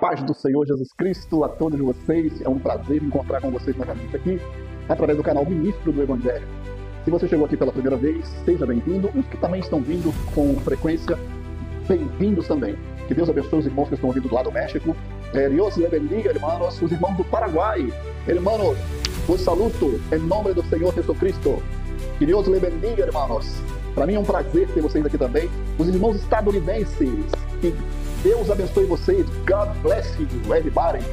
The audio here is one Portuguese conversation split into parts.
paz do Senhor Jesus Cristo a todos vocês. É um prazer encontrar com vocês novamente aqui, através do canal Ministro do Evangelho. Se você chegou aqui pela primeira vez, seja bem-vindo. Os que também estão vindo com frequência, bem-vindos também. Que Deus abençoe os irmãos que estão vindo do lado do México. Dios le bendiga, hermanos. Os irmãos do Paraguai, hermanos, os saluto em nome do Senhor Jesus Cristo. Que Deus le bendiga, hermanos. Para mim é um prazer ter vocês aqui também. Os irmãos estadunidenses, que Deus abençoe vocês. God bless you, everybody.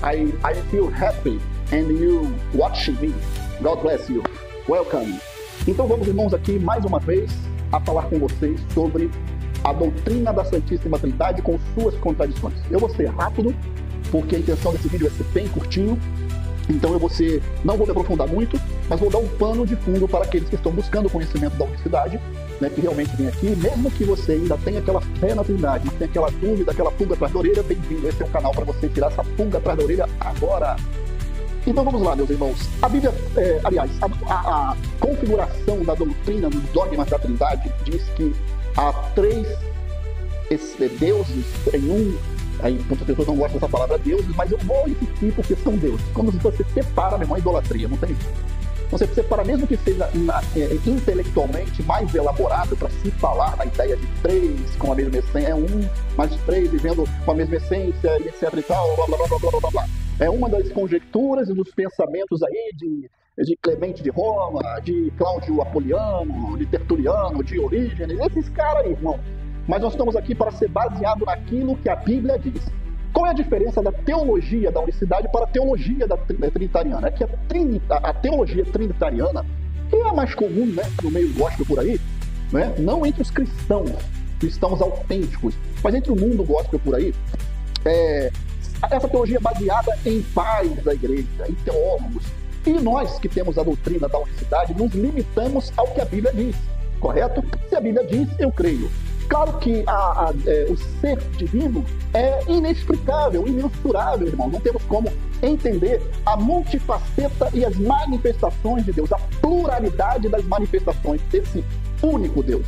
I feel happy and you watching me. God bless you. Welcome. Então vamos, irmãos, aqui mais uma vez a falar com vocês sobre a doutrina da Santíssima Trindade com suas contradições. Eu vou ser rápido, porque a intenção desse vídeo é ser bem curtinho. Então não vou me aprofundar muito, mas vou dar um pano de fundo para aqueles que estão buscando conhecimento da unicidade, né, que realmente vem aqui, mesmo que você ainda tenha aquela fé na Trindade, mas tenha aquela dúvida, aquela pulga atrás da orelha, bem-vindo. Esse é um canal para você tirar essa pulga atrás da orelha agora. Então vamos lá, meus irmãos. A Bíblia, a configuração da doutrina dos dogmas da Trindade diz que há três deuses em um. Aí muitas pessoas não gostam dessa palavra deuses, mas eu vou insistir porque são deuses. Quando você separa, meu irmão, a idolatria, não tem jeito. Você separa, mesmo que seja intelectualmente mais elaborado para se falar na ideia de três com a mesma essência, mais três vivendo com a mesma essência, e etc e tal, blá, blá, blá, blá, blá, blá. É uma das conjecturas e dos pensamentos aí de Clemente de Roma, de Cláudio Apoliano, de Tertuliano, de Orígenes, esses caras aí, irmão. Mas nós estamos aqui para ser baseado naquilo que a Bíblia diz. Qual é a diferença da teologia da unicidade para a teologia da trinitariana? É que a teologia trinitariana, que é a mais comum, né, no meio gospel por aí, né, não entre os cristãos autênticos, mas entre o mundo gospel por aí, essa teologia é baseada em pais da igreja, em teólogos. E nós que temos a doutrina da unicidade nos limitamos ao que a Bíblia diz, correto? Se a Bíblia diz, eu creio. Claro que o ser divino é inexplicável, imensurável, irmão. Não temos como entender a multifaceta e as manifestações de Deus, a pluralidade das manifestações desse único Deus.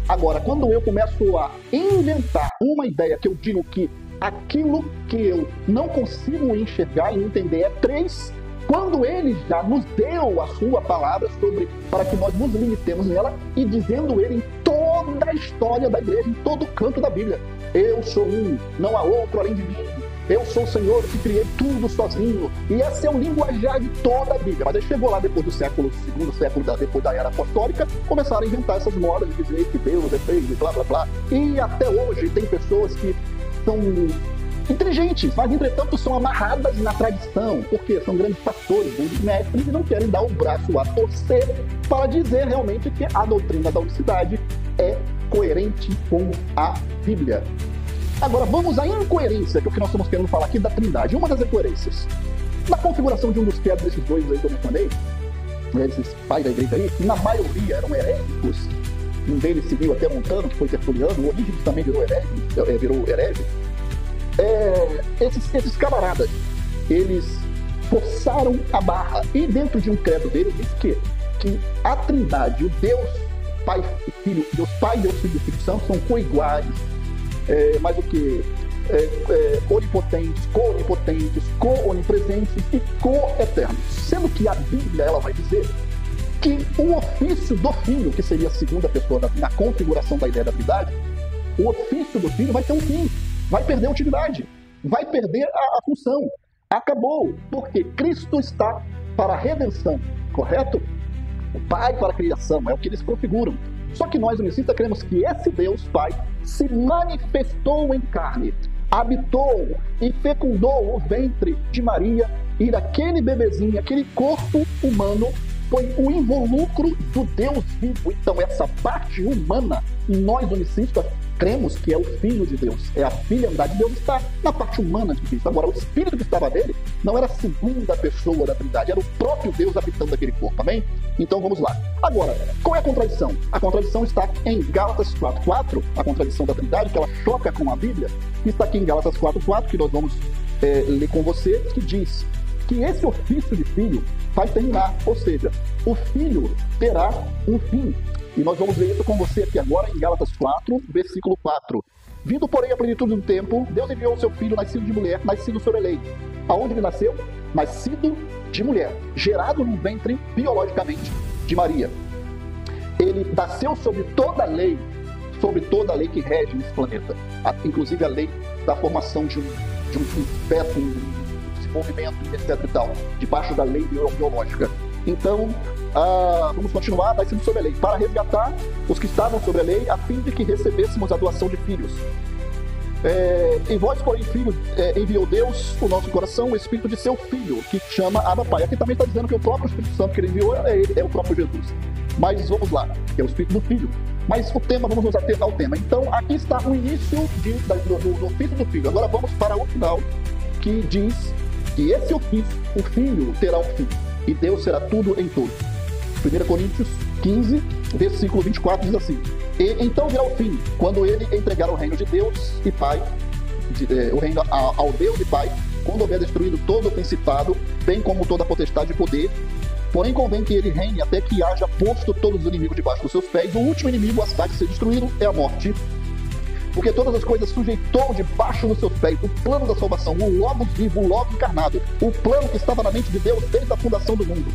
Agora, quando eu começo a inventar uma ideia que eu digo que aquilo que eu não consigo enxergar e entender é três, quando ele já nos deu a sua palavra para que nós nos limitemos nela e dizendo ele em toda a história da igreja, em todo canto da Bíblia: eu sou um, não há outro além de mim, eu sou o Senhor que criei tudo sozinho. E esse é o linguajar de toda a Bíblia. Mas aí chegou lá depois do segundo século depois da era apostólica, começaram a inventar essas modas de dizer que Deus é feio e blá blá blá. E até hoje tem pessoas que são inteligentes, mas entretanto são amarradas na tradição, porque são grandes pastores, grandes mestres, e não querem dar o braço a torcer para dizer realmente que a doutrina da unicidade é coerente com a Bíblia. Agora vamos à incoerência, que é o que nós estamos querendo falar aqui da Trindade. Uma das incoerências na configuração de um dos pedras desses dois aí que eu mencionei, esses pais da igreja aí, que na maioria eram heréticos. Um deles seguiu até Montano, que foi tertuliano. O Orígenes também virou herege. Esses camaradas, eles forçaram a barra, e dentro de um credo deles diz que a Trindade, o Deus Pai e Filho, Deus Pai, Deus Filho e Espírito Santo são coiguais, mas o que? Onipotentes, co-onipresentes e co-eternos. Sendo que a Bíblia ela vai dizer que o ofício do Filho, que seria a segunda pessoa na configuração da ideia da Trindade, o ofício do Filho vai ter um fim. Vai perder a utilidade, vai perder a função. Acabou, porque Cristo está para a redenção, correto? O Pai para a criação, é o que eles configuram. Só que nós, unicistas, cremos que esse Deus Pai se manifestou em carne, habitou e fecundou o ventre de Maria, e daquele bebezinho, aquele corpo humano, foi o involucro do Deus vivo. Então essa parte humana, nós unicistas cremos que é o Filho de Deus, é a filhandade de Deus, está na parte humana de Cristo. Agora, o Espírito que estava nele não era a segunda pessoa da Trindade, era o próprio Deus habitando naquele corpo, amém? Então vamos lá. Agora, qual é a contradição? A contradição está em Gálatas 4:4, a contradição da Trindade, que ela choca com a Bíblia, que está aqui em Gálatas 4:4, que nós vamos ler com você, que diz que esse ofício de filho vai terminar, ou seja, o filho terá um fim. E nós vamos ler isso com você aqui agora em Gálatas 4, versículo 4. Vindo, porém, a plenitude do tempo, Deus enviou o seu filho, nascido de mulher, nascido sob a lei. Aonde ele nasceu? Nascido de mulher, gerado no ventre biologicamente de Maria. Ele nasceu sob toda a lei que rege nesse planeta, inclusive a lei da formação de um feto, um desenvolvimento, etc. e tal, debaixo da lei biológica. Então, vamos continuar, nascendo sob a lei, para resgatar os que estavam sobre a lei, a fim de que recebêssemos a doação de filhos. Em vós, porém, filho, enviou Deus o nosso coração, o Espírito de seu Filho, que chama Abba Pai. Aqui também está dizendo que o próprio Espírito Santo que ele enviou é o próprio Jesus. Mas vamos lá, que é o Espírito do Filho. Mas o tema, vamos nos atentar ao tema. Então, aqui está o início do ofício do Filho. Agora vamos para o final, que diz que esse ofício, o Filho terá um fim, e Deus será tudo em todos. 1 Coríntios 15, versículo 24, diz assim: E então virá o fim, quando ele entregar o reino de Deus e Pai, o reino ao Deus e Pai, quando houver destruído todo o principado, bem como toda a potestade e poder. Porém, convém que ele reine até que haja posto todos os inimigos debaixo dos seus pés. O último inimigo a ser destruído é a morte. Porque todas as coisas sujeitou debaixo dos seus pés. O plano da salvação, o Logos vivo, o Logos encarnado. O plano que estava na mente de Deus desde a fundação do mundo.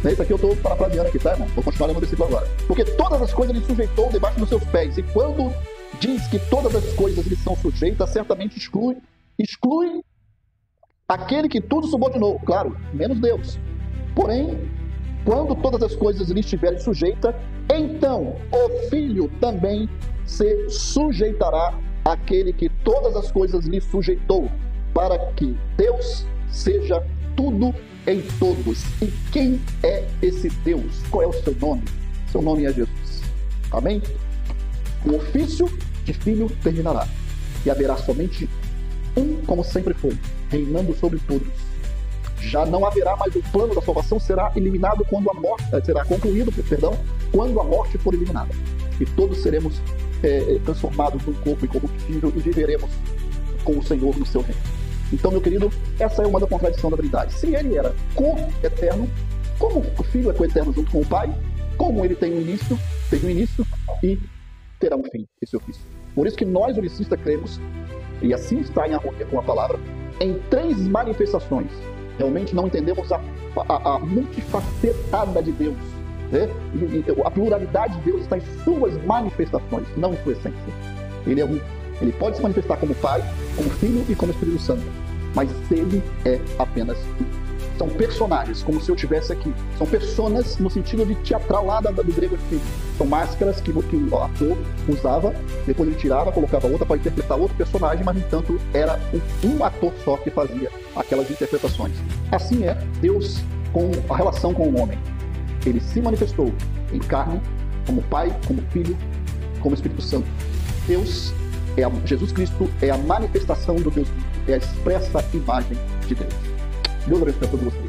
Isso aqui eu estou parafraseando aqui, tá, irmão? Vou continuar lendo o versículo agora. Porque todas as coisas ele sujeitou debaixo dos seus pés. E quando diz que todas as coisas lhe são sujeitas, certamente exclui aquele que tudo subordinou. Claro, menos Deus. Porém, quando todas as coisas lhe estiverem sujeitas, então o Filho também se sujeitará àquele que todas as coisas lhe sujeitou, para que Deus seja tudo em todos. E quem é esse Deus? Qual é o seu nome? Seu nome é Jesus. Amém? O ofício de filho terminará, e haverá somente um, como sempre foi, reinando sobre todos. Já não haverá mais o plano da salvação, será eliminado quando a morte, será concluído, quando a morte for eliminada. E todos seremos transformados num corpo incorruptível e viveremos com o Senhor no seu reino. Então, meu querido, essa é uma da contradição da Trindade. Se ele era co-eterno, como o Filho é co-eterno junto com o Pai, como ele tem um início e terá um fim, esse ofício. Por isso que nós, unicistas, cremos, e assim está em harmonia com a palavra, em 3 manifestações. Realmente não entendemos a multifacetada de Deus, né? A pluralidade de Deus está em suas manifestações, não em sua essência. Ele pode se manifestar como Pai, como Filho e como Espírito Santo, mas ele é apenas um. São personagens, como se eu tivesse aqui. São personas no sentido de teatral lá do grego antigo. São máscaras que o ator usava, depois ele tirava, colocava outra para interpretar outro personagem, mas, no entanto, era um ator só que fazia aquelas interpretações. Assim é Deus com a relação com o homem. Ele se manifestou em carne, como Pai, como Filho, como Espírito Santo. Jesus Cristo é a manifestação do Deus, é a expressa imagem de Deus. Deus abençoe a todos vocês.